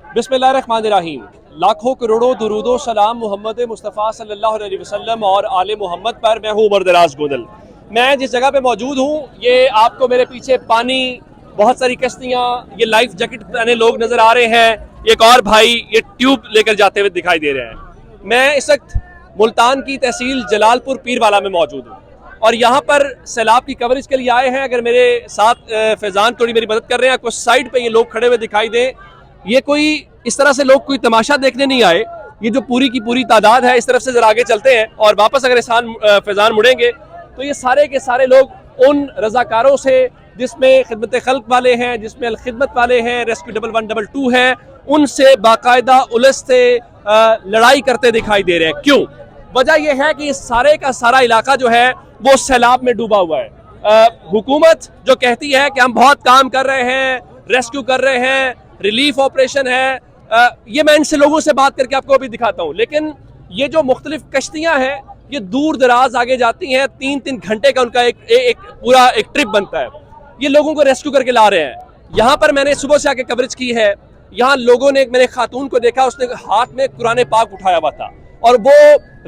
बिस्मिल्लाहिर्रहमानिर्रहीम। लाखों करोड़ों दुरूदो सलाम मोहम्मद मुस्तफ़ा सल्लल्लाहु अलैहि वसल्लम और आले मोहम्मद पर। मैं हूँ उमर दराज गोदल। मैं जिस जगह पे मौजूद हूँ, ये आपको मेरे पीछे पानी, बहुत सारी कश्तियाँ, ये लाइफ जैकेट पहने लोग नज़र आ रहे हैं। एक और भाई ये ट्यूब लेकर जाते हुए दिखाई दे रहे हैं। मैं इस वक्त मुल्तान की तहसील जलालपुर पीरवाला में मौजूद हूँ और यहाँ पर सैलाब की कवरेज के लिए आए हैं। अगर मेरे साथ फैज़ान थोड़ी मेरी मदद कर रहे हैं, कुछ साइड पे ये लोग खड़े हुए दिखाई दें। ये कोई इस तरह से लोग कोई तमाशा देखने नहीं आए, ये जो पूरी की पूरी तादाद है। इस तरफ से जरा आगे चलते हैं और वापस अगर फैज़ान मुड़ेंगे तो ये सारे के सारे लोग उन रजाकारों से, जिसमें खिदमत खल्क वाले हैं, जिसमें अल खिदमत वाले हैं, रेस्क्यू 1122 है, उनसे बाकायदा उलझ से लड़ाई करते दिखाई दे रहे हैं। क्यों? वजह यह है कि इस सारे का सारा इलाका जो है वो सैलाब में डूबा हुआ है। हुकूमत जो कहती है कि हम बहुत काम कर रहे हैं, रेस्क्यू कर रहे हैं, रिलीफ ऑपरेशन है, ये मैं इनसे लोगों से बात करके आपको अभी दिखाता हूँ। लेकिन ये जो मुख्तलिफ कश्तियाँ हैं, ये दूर दराज आगे जाती हैं। 3-3 घंटे का उनका एक पूरा एक ट्रिप बनता है। ये लोगों को रेस्क्यू करके ला रहे हैं। यहाँ पर मैंने सुबह से आके कवरेज की है। यहाँ लोगों ने, मैंने खातून को देखा, उसने हाथ में कुरान पाक उठाया हुआ था और वो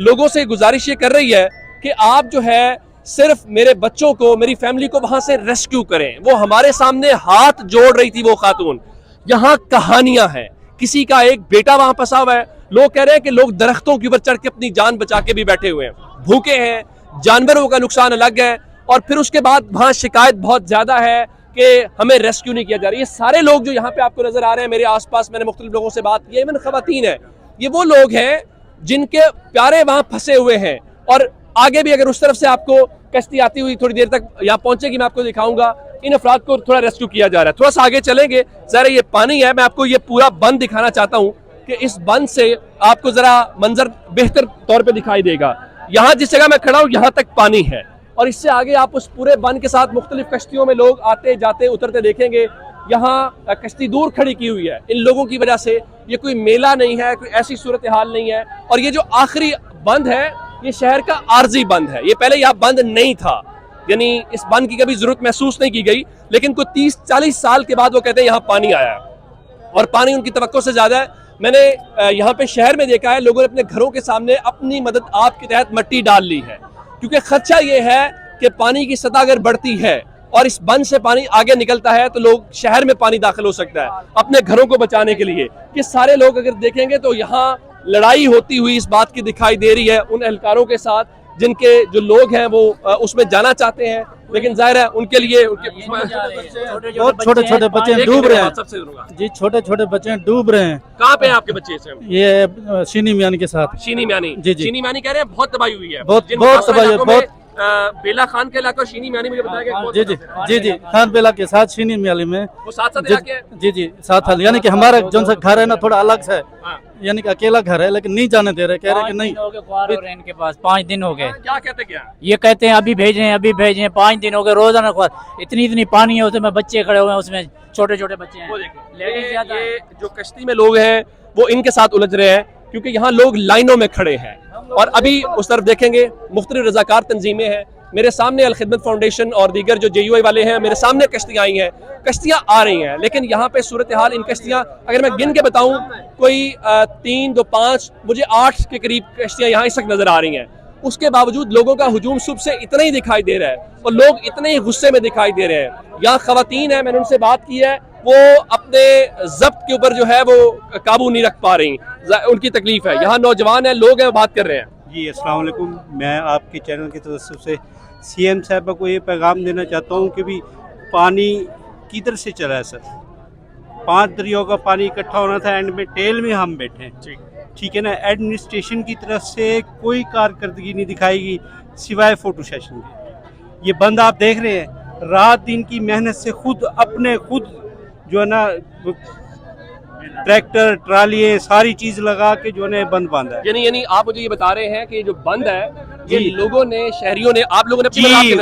लोगों से गुजारिश ये कर रही है कि आप जो है सिर्फ मेरे बच्चों को, मेरी फैमिली को वहां से रेस्क्यू करें। वो हमारे सामने हाथ जोड़ रही थी वो खातून। यहाँ कहानियां हैं, किसी का एक बेटा वहां फंसा हुआ है। लोग कह रहे हैं कि लोग दरख्तों के ऊपर चढ़ के अपनी जान बचा के भी बैठे हुए हैं, भूखे हैं, जानवरों का नुकसान अलग है। और फिर उसके बाद वहां शिकायत बहुत ज्यादा है कि हमें रेस्क्यू नहीं किया जा रहा। ये सारे लोग जो यहाँ पे आपको नजर आ रहे हैं मेरे आसपास, मैंने मुख्तलिफ लोगों से बात की है, इवन खवातीन है, ये वो लोग हैं जिनके प्यारे वहां फंसे हुए हैं। और आगे भी अगर उस तरफ से आपको कश्ती आती हुई थोड़ी देर तक यहाँ पहुंचेगी, मैं आपको दिखाऊंगा। इन अफराद को थोड़ा रेस्क्यू किया जा रहा है। थोड़ा सा आगे चलेंगे, जरा ये पानी है, मैं आपको ये पूरा बंद दिखाना चाहता हूँ कि इस बंद से आपको जरा मंजर बेहतर तौर पे दिखाई देगा। यहाँ जिस जगह मैं खड़ा हूँ, यहाँ तक पानी है और इससे आगे आप उस पूरे बंद के साथ मुख्तलिफ कश्तियों में लोग आते जाते उतरते देखेंगे। यहाँ कश्ती दूर खड़ी की हुई है इन लोगों की वजह से। ये कोई मेला नहीं है, कोई ऐसी सूरत हाल नहीं है। और ये जो आखिरी बंद है, ये शहर का आर्जी बंद है। ये पहले यहाँ बंद नहीं था, यानी इस बंद की कभी जरूरत महसूस नहीं की गई। लेकिन कुछ 30-40 साल के बाद वो कहते हैं यहाँ पानी आया और पानी उनकी तवक्को से ज्यादा है। मैंने यहाँ पे शहर में देखा है, लोगों ने अपने घरों के सामने अपनी मदद आप के तहत मिट्टी डाल ली है, क्योंकि खर्चा ये है कि पानी की सतह अगर बढ़ती है और इस बंद से पानी आगे निकलता है तो लोग शहर में पानी दाखिल हो सकता है अपने घरों को बचाने के लिए। ये सारे लोग अगर देखेंगे तो यहाँ लड़ाई होती हुई इस बात की दिखाई दे रही है उन एहलकारों के साथ, जिनके जो लोग हैं वो उसमें जाना चाहते हैं, लेकिन जाहिर है उनके लिए बहुत छोटे छोटे बच्चे डूब रहे हैं जी, छोटे छोटे बच्चे डूब रहे हैं। कहाँ पे हैं आपके बच्चे? ये शीनी मियानी के साथ। शीनी मियानी? जी जी, शीनी मियानी कह रहे हैं बहुत तबाही हुई है, बहुत तबाही है, बहुत। बेला खान के इलाका शीनी मियानी मुझे बताया गया। जी जी जी जी, खान बेला के साथ शीनी मियानी में वो साथ जी जी साथ है। यानी कि हमारा जो सा घर है ना थोड़ा अलग से, यानी कि अकेला घर है, लेकिन नहीं जाने दे रहे, कह रहे कि नहीं। इनके पास 5 दिन हो गए। क्या कहते क्या? ये कहते हैं अभी भेज रहे हैं, अभी भेज रहे हैं। 5 दिन हो गए, रोजाना इतनी पानी है उसमें, बच्चे खड़े हुए हैं उसमें, छोटे छोटे बच्चे हैं। ये जो कश्ती में लोग हैं वो इनके साथ उलझ रहे हैं, क्योंकि यहाँ लोग लाइनों में खड़े हैं। और अभी उस तरफ देखेंगे मुख्तलिफ रजाकार तंजीमें हैं। मेरे सामने अल खिदमत फाउंडेशन और दीगर जो JUI वाले हैं, मेरे सामने कश्तियाँ आई हैं, कश्तियाँ आ रही हैं। लेकिन यहाँ पे सूरत हाल, इन कश्तियाँ अगर मैं गिन के बताऊँ, कोई 3, 2, 5, मुझे 8 के करीब कश्तियाँ यहाँ इस वक्त नजर आ रही हैं। उसके बावजूद लोगों का हुजूम सुबह से इतना ही दिखाई दे रहा है और लोग इतने ही गुस्से में दिखाई दे रहे हैं। यहाँ खवातीन है, मैंने उनसे बात की है, वो अपने जब्त के ऊपर जो है वो काबू नहीं रख पा रही, उनकी तकलीफ है। यहाँ नौजवान है, लोग हैं, बात कर रहे हैं। जी अस्सलाम वालेकुम, मैं आपके चैनल की तरफ से CM साहब को ये पैगाम देना चाहता हूँ कि भी पानी किधर से चला है सर। 5 दरियाओं का पानी इकट्ठा होना था, एंड में टेल में हम बैठे हैं, ठीक है ना। एडमिनिस्ट्रेशन की तरफ से कोई कारकर्दगी नहीं दिखाएगी सिवाय फोटो सेशन के। ये बंद आप देख रहे हैं, रात दिन की मेहनत से खुद जो है ना ट्रैक्टर ट्रालियाँ सारी चीज लगा के जो है बंद बांधा है। यानी आप मुझे ये बता रहे हैं कि ये जो बंद है ये लोगों ने, शहरियों ने, आप लोगों ने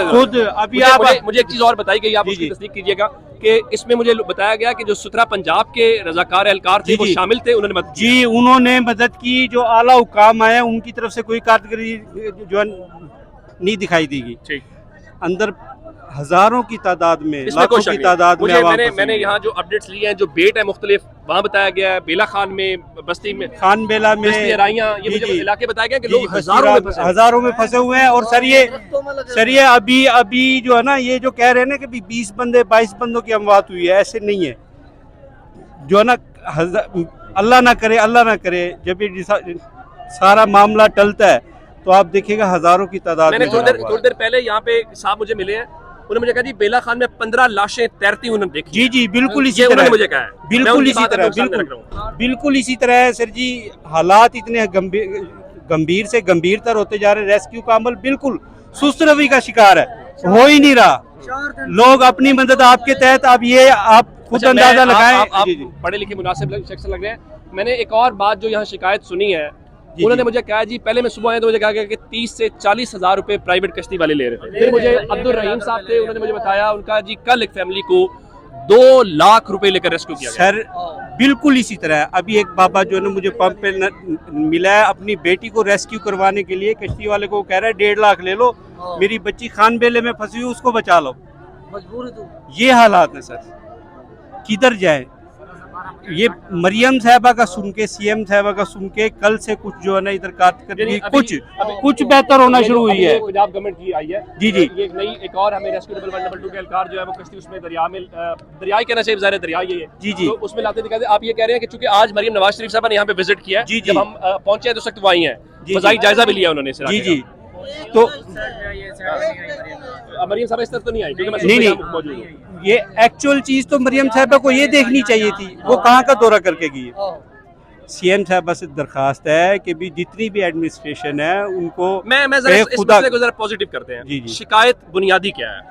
खुद अभी मुझे एक चीज और बताई गई, आप उसकी तस्दीक कीजिएगा कि इसमें मुझे बताया गया कि जो सुथरा पंजाब के रजाकार एहलकार थे वो शामिल थे, उन्होंने मदद जी उन्होंने मदद की। जो आला हुकाम आया उनकी तरफ से कोई कारकर्दगी जो नहीं दिखाई देगी। अंदर हजारों की तादाद में, इसमें लाखों कोई शक की नहीं। तादाद में मुझे आवाम मैंने फंसी मैंने हुई है। यहाँ जो अपडेट्स लिए हैं, जो बेट है मुख्तलिफ, वहाँ बताया गया है बेला खान में, बस्ती में, खान बेला में, बस्ती अराइयाँ, ये जी, मुझे जी। इलाके बताया गया कि जी, लोग जी, हजारों में फंसे हैं। हजारों में फंसे हुए हैं। और सर ये अभी जो है ना, ये जो कह रहे हैं ना कि 20 बंदे 22 बंदों की अमवात हुई है, ऐसे नहीं है। जो है ना, अल्लाह ना करे जब ये सारा मामला टलता है तो आप देखिएगा हजारों की तादाद मैंने में थोड़ी जाया हुआ है। देर पहले यहाँ पे साहब मुझे मिले हैं, उन्होंने मुझे कहा जी बेला खान में 15 लाशें तैरती उन्होंने देखी। जी जी, बिल्कुल इसी ये तरह उन्होंने मुझे कहा है। मैं बिल्कुल उनकी इसी बात तरह अपने सामने रख रहा हूँ। बिल्कुल इसी तरह है सर जी। हालात इतने गंभीर से गंभीरतर होते जा रहे हैं। रेस्क्यू का अमल बिल्कुल सुस्त रवि का शिकार है, हो ही नहीं रहा। लोग अपनी मदद आपके तहत, अब ये आप खुद अच्छा, अंदाजा लगाएं। आप जी, जी। पढ़े लिखे मुनासिब शख्स लग रहे हैं। मैंने एक और बात जो यहाँ शिकायत सुनी है, जी, उन्होंने जी। मुझे कहा जी, पहले मैं सुबह आया तो मुझे कहा गया कि 30 से 40 हज़ार रुपए प्राइवेट कश्ती वाले ले रहे थे। फिर मुझे अब्दुल रहीम साहब थे, उन्होंने मुझे बताया उनका जी कल एक फैमिली को 2 लाख रुपए लेकर रेस्क्यू किया गया। सर बिल्कुल इसी तरह है। अभी एक बाबा जो है ना, मुझे पंप पे मिला है, अपनी बेटी को रेस्क्यू करवाने के लिए कश्ती वाले को कह रहा है 1.5 लाख ले लो, मेरी बच्ची खान बेले में फंसी हुई, उसको बचा लो। ये हालात है सर, किधर जाए। ये मरियम साहबा का सुन के, सीएम साहबा का सुन के, कल से कुछ जो है ना इधर यानी अभी- कुछ बेहतर होना शुरू हुई है। पंजाब गवर्नमेंट की आई है जी, जी। ये एक और हमें रेस्क्यू डबल 122 के एहलकार जो है वो कश्ती उसमें दरिया में, दरिया ही कहना चाहिए, ज़ाहिर है दरिया ये है। जी, जी। तो उसमें लाते दिखाते आप ये कह रहे हैं कि चूंकि आज मरियम नवाज शरीफ साहब ने यहाँ पे विजिट किया है, जी, जी। जब हम पहुंचे हैं तो सख्त वो आई हैं, जी, फजाई जी। जायजा भी लिया उन्होंने इस जी इलाके जी। का। तो मरियम साहब इस तरफ तो नहीं आई क्योंकि मैं नहीं, सुबह नहीं। यहाँ मौजूद हूँ। ये एक्चुअल चीज तो मरियम साहबा को ये देखनी चाहिए थी, वो कहाँ का दौरा करके गई है। सीएम साहबा से दरखास्त है कि भी जितनी भी एडमिनिस्ट्रेशन है उनको मैं जरा इस खुदा मसले को जरा पॉजिटिव करते हैं। जी, जी। शिकायत बुनियादी क्या है?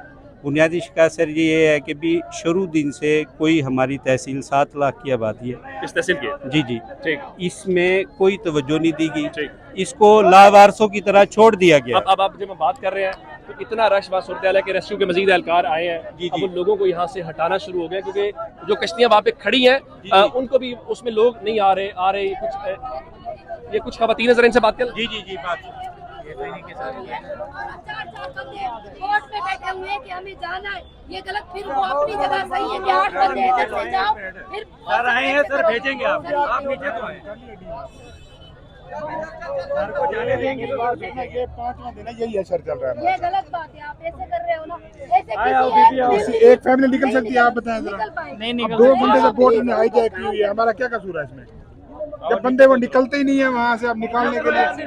बुनियादी शिकायत सर ये है कि भी शुरू दिन से कोई हमारी तहसील 7 लाख की आबादी है। इस तहसील के? जी जी। ठीक इसमें कोई तवज्जो नहीं दी गई, ठीक। इसको लावारसों की तरह छोड़ दिया गया। अब आप जब हम बात कर रहे हैं तो इतना रश बात सूरत है कि रेस्क्यू के मजीद एहलकार आए हैं। जी, अब जी। उन लोगों को यहाँ से हटाना शुरू हो गया क्योंकि जो कश्तियाँ वहाँ पे खड़ी हैं जी, जी। उनको भी उसमें लोग नहीं आ रहे ये कुछ खवातीन नजर इनसे बात कर। जी जी जी। बात कोर्ट में बैठे हुए हैं कि हमें जाना है, ये गलत। फिर वो अपनी जगह सही है कि 8 बजे इधर से जाओ, फिर सर आए हैं, सर भेजेंगे आप नीचे तो आए। ये 5वां दिन है, यही असर चल रहा है। ये गलत बात है, आप ऐसे कर रहे हो ना। ऐसे किसी एक फैमिली निकल सकती है, आप बताएं जरा। निकल पाएंगे। अब 2 घंटे से बोट ने हाईजैक की हुई है, हमारा क्या कसूर है इसमें? जब बंदे वो निकलते ही नहीं है वहाँ से, अब निकालने के लिए नहीं,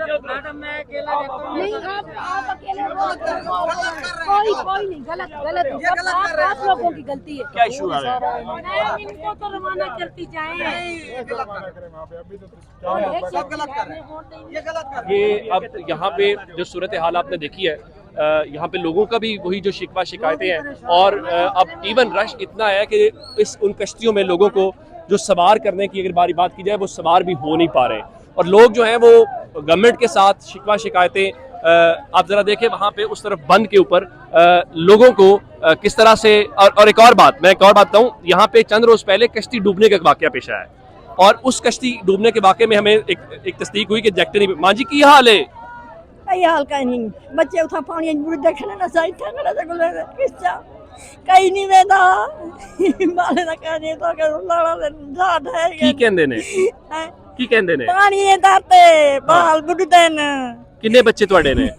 आप अकेले कोई नहीं, गलत है। सब आप लोगों की गलती है। क्या इशू आ रहा है? इनको तो रवाना करती जाए। ये अब यहाँ पे जो सूरत हाल आपने देखी है, यहाँ पे लोगों का भी वही जो शिकवा शिकायतें हैं और अब इवन रश इतना है कि उन कश्तियों में लोगों को जो सवार करने की अगर बात की जाए वो सवार भी हो नहीं पा रहे और लोग जो हैं वो गवर्नमेंट के साथ शिकवा शिकायतें आप ज़रा देखें वहाँ पे उस तरफ बंद के ऊपर लोगों को किस तरह से और एक और बात बताऊँ, यहाँ पे चंद रोज़ पहले कश्ती डूबने का वाक़या पेश आया है और उस कश्ती डूबने के वाक़े में हमें एक तस्दीक हुई कि जैक्टनी माँ जी की हाल है। कई हाल का नहीं बच्चे उठा पानी देखने ना चाहिए किस्सा कहीं नहीं देता बाले ना कहने तो के लड़ा ले झाड़ है की कहंदे ने की कहंदे ने पानी नहीं दाते बाल बुढ़ते न किन्ने बच्चे ਤੁਹਾਡੇ ने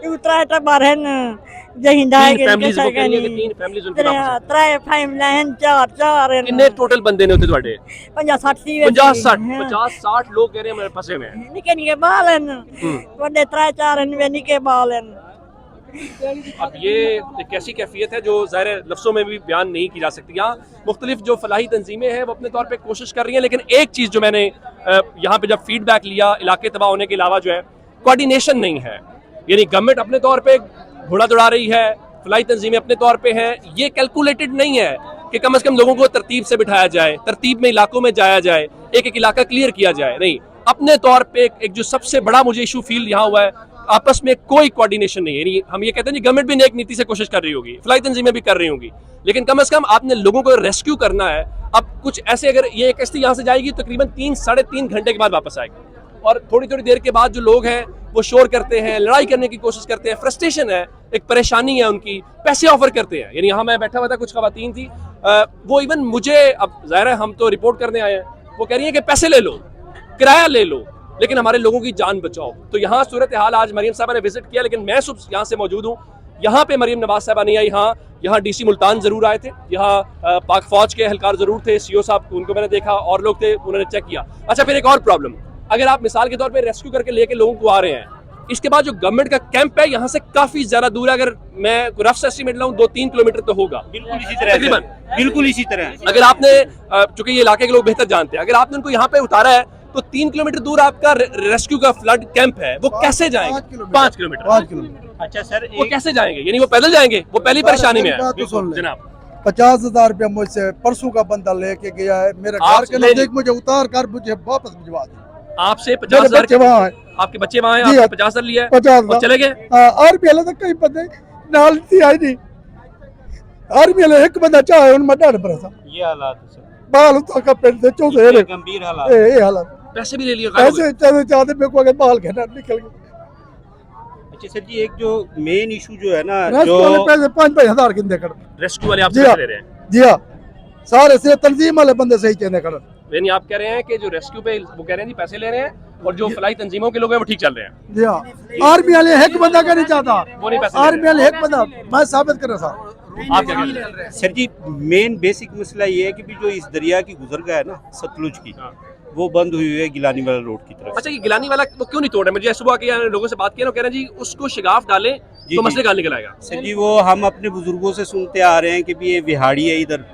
उतरा टा बाहर न जहीं डाय के फैमिलीज को कहनी है कि 3 फैमिलीज उनके वापस त्रै फैमिली हैं चार किन्ने टोटल बंदे ने ਉੱਥੇ ਤੁਹਾਡੇ 50-60 लोग कह रहे हैं मेरे फंसे हुए हैं। निके निके बाल हैं बड़े त्रै चार हैं निके बाल हैं। अब ये एक ऐसी कैफियत है जो ज़ाहिर है लफ्ज़ों में भी बयान नहीं की जा सकती। यहाँ मुख्तलिफ जो फलाही तंजीमें हैं वो अपने तौर पे कोशिश कर रही हैं, लेकिन एक चीज़ जो मैंने यहाँ पे जब फीडबैक लिया इलाके तबाह होने के अलावा जो है कोऑर्डिनेशन नहीं है। यानी गवर्नमेंट अपने तौर पे घोड़ा दौड़ा रही है, फलाही तंजीमें अपने तौर पे हैं, ये कैलकुलेटेड नहीं है कि कम से कम लोगों को तरतीब से बिठाया जाए, तरतीब में इलाकों में जाया जाए, एक इलाका क्लियर किया जाए। नहीं, अपने तौर पे एक जो सबसे बड़ा मुझे इशू फील यहाँ हुआ है, आपस में कोई कोऑर्डिनेशन नहीं है। यानी हम ये कहते हैं गवर्नमेंट भी नेक नीति से कोशिश कर रही होगी, फलाही तंजीमें भी कर रही होंगी, लेकिन कम से कम आपने लोगों को रेस्क्यू करना है। अब कुछ ऐसे अगर ये कश्ती यहाँ से जाएगी तकरीबन 3-3.5 घंटे के बाद वापस आएगी और थोड़ी थोड़ी देर के बाद जो लोग हैं वो शोर करते हैं, लड़ाई करने की कोशिश करते हैं, फ्रस्ट्रेशन है, एक परेशानी है उनकी, पैसे ऑफर करते हैं। यानी यहाँ मैं बैठा हुआ था, कुछ खवातीन थी, वो इवन मुझे, अब जाहिर है हम तो रिपोर्ट करने आए हैं, वो कह रही है कि पैसे ले लो, किराया ले लो, लेकिन हमारे लोगों की जान बचाओ। तो यहाँ सूरत हाल, आज मरीम साहबा ने विजिट किया, लेकिन मैं सुबह यहाँ से मौजूद हूँ। यहाँ पे मरीम नवाज साहबा नहीं आई, यहाँ डीसी मुल्तान जरूर आए थे, यहाँ पाक फौज के एहलकार जरूर थे, सीओ साहब उनको मैंने देखा, और लोग थे, उन्होंने चेक किया। अच्छा, फिर एक और प्रॉब्लम, अगर आप मिसाल के तौर पे रेस्क्यू करके लेके लोगों को आ रहे हैं, इसके बाद जो गवर्नमेंट का कैंप है यहाँ से काफी ज्यादा दूर है, अगर मैं रफ एस्टीमेट लाऊं 2-3 किलोमीटर तो होगा, बिल्कुल इसी तरह तकरीबन, बिल्कुल इसी तरह। अगर आपने, चूंकि ये इलाके के लोग बेहतर जानते हैं, अगर आपने उनको यहाँ पे उतारा है तो 3 किलोमीटर दूर आपका रेस्क्यू का फ्लड कैंप है, वो कैसे जाएंगे? 5 किलोमीटर। अच्छा सर, वो कैसे जाएंगे? यानी वो पैदल जाएंगे? वो पहली परेशानी में है जनाब। 50,000 रुपया मुझसे परसों का बंदा लेके गया है, मेरे घर के नजदीक मुझे उतार कर मुझे वापस भिजवा दिया। आपसे 50,000 बच्चे वहाँ है, आपके बच्चे वहाँ हैं, जी, आपने 50,000 लिया है 50,000 और चले गए? और भी अलग कई बंदे नाल थी आई नहीं, और भी अलग एक बंदा चाहे उन मडर पर था, ये हालात है सर, बाल उठा का पेट से चौथे रे गंभीर हालात। ये हालत, पैसे भी ले लिए, पैसे चाहते मेरे को अगर बाल घेरा निकल गए। अच्छा सर जी, एक जो मेन इशू जो है ना, रेस्क्यू वाले पैसे 5-5 हजार गिनते कर, रेस्क्यू वाले जी आपसे हाँ। ले रहे हैं? जी हाँ, सारे से तंजीम वाले बंदे सही कहने कर। यानी आप कह रहे हैं कि जो रेस्क्यू पे वो कह रहे हैं जी पैसे ले रहे हैं, और जो फलाई तंजीमों के लोग हैं वो ठीक चल रहे हैं? जी हाँ, आर्मी वाले एक बंदा का नहीं चाहता, वो नहीं पैसे ले आर्मी वाले एक बंदा मैं साबित कर रहा था। आप क्या कह रहे हैं? सर जी, मेन बेसिक मसला ये है कि भी जो इस दरिया की गुजरगाह है ना सतलुज की, वो बंद हुई है गिलानी वाला रोड की तरफ। अच्छा, ये गिलानी वाला वो क्यों नहीं तोड़ रहे? मुझे सुबह के लोगों से बात किया ना, कह रहे हैं जी उसको शिगाफ डालें तो मसले का हल निकल आएगा। सर जी, वो हम अपने बुजुर्गों से सुनते आ रहे हैं कि भी ये विहाड़ी है इधर,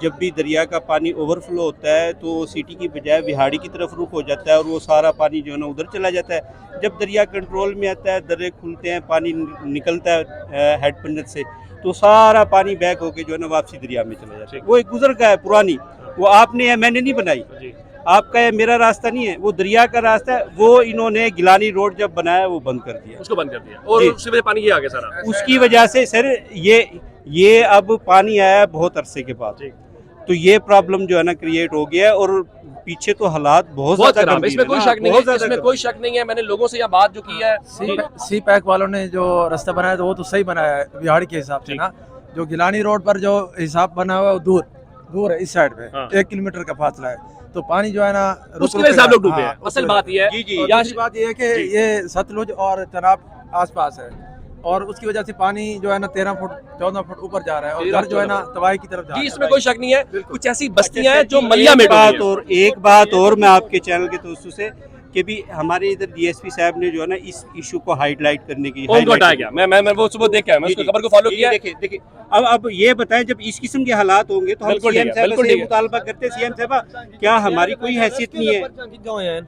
जब भी दरिया का पानी ओवरफ्लो होता है तो सिटी की बजाय विहाड़ी की तरफ रुख हो जाता है और वो सारा पानी जो है ना उधर चला जाता है। जब दरिया कंट्रोल में आता है, दर्रे खुलते हैं, पानी निकलता है हेड पंजर से, तो सारा पानी बैक होके जो है ना वापसी दरिया में चला जाता है। वो एक गुजरगाह है पुरानी, वो आपने या मैंने नहीं बनाई, आपका या मेरा रास्ता नहीं है, वो दरिया का रास्ता है। वो इन्होंने गिलानी रोड जब बनाया वो बंद कर दिया, उसको बंद कर दिया, और उसकी वजह पानी ये आ गया सारा। उसकी वजह से सर ये अब पानी आया है बहुत अरसे के बाद, तो ये प्रॉब्लम जो है ना क्रिएट हो गया है, और पीछे तो हालात बहुत खराब ज्यादा है, इसमें कोई शक नहीं है, इसमें कोई शक नहीं है। मैंने लोगों से यह बात जो की है, सी पैक वालों ने जो रास्ता बनाया तो वो तो सही बनाया है बिहाड़ी के हिसाब से ना। जो गिलानी रोड पर जो हिसाब बना हुआ है वो दूर है, इस साइड पे 1 किलोमीटर का फासला है, तो पानी जो है ना उसके वजह से आप लोग डूबे हैं। असल बात ये है, दूसरी बात ये है कि ये सतलुज और चनाब आसपास है, और उसकी वजह से पानी जो है ना 13 फुट 14 फुट ऊपर जा रहा है, और घर जो है ना तबाही की तरफ जा रहा है। इसमें कोई शक नहीं है, कुछ ऐसी बस्तियां हैं जो मलिया में एक बात और मैं आपके चैनल के दोस्तों से कि भी हमारे इधर डीएसपी साहब ने जो है ना इस इशू को हाईलाइट करने की हटाया गया। मैं वो सुबह देख के आया, मैं उसकी खबर को फॉलो किया। देखिए अब ये बताएं, जब इस किस्म के हालात होंगे तो हम सीएम साहब से मुतालबा करते, सीएम साहब क्या हमारी कोई हैसियत नहीं है?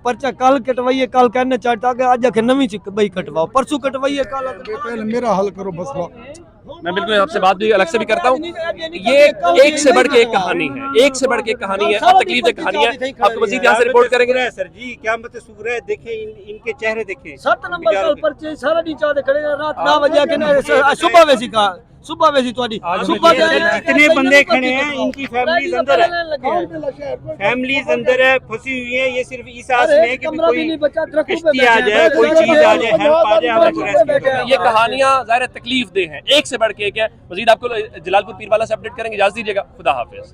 पर्चा कल कटवाइए, कल कहने चाहता कि आज आके नवी बई कटवाओ, परसों कटवाइए, कल पहले मेरा हल करो मसला। मैं बिल्कुल आपसे बात भी अलग से भी करता हूँ। ये एक से बढ़ के एक कहानी है, एक से बढ़ के एक कहानी है, तकलीफ कहानी है। आपको मजीद यहाँ से रिपोर्ट करेंगे सर जी, क्या मतलब सूर है, देखें इनके चेहरे देखें। 7 नंबर कल पर्चे सारा दी चाहते खड़े रात 9 बजे आके ना सुबह वैसी का सुबह वैसी तुम्हारी सुबह इतने बंदे खड़े हैं, इनकी फैमिलीज अंदर है, फैमिलीज अंदर है, फंसी हुई है। ये सिर्फ इस आस में है कि कोई किश्ती आ जाए, कोई चीज आ जाए, हेल्प आ जाए। ये कहानियां ज़ाहिर तकलीफ दे हैं, एक से बढ़ के एक है। मजीद आपको जलालपुर पीरवाला से अपडेट करेंगे, इजाज़त दीजिएगा, खुदा हाफिज़।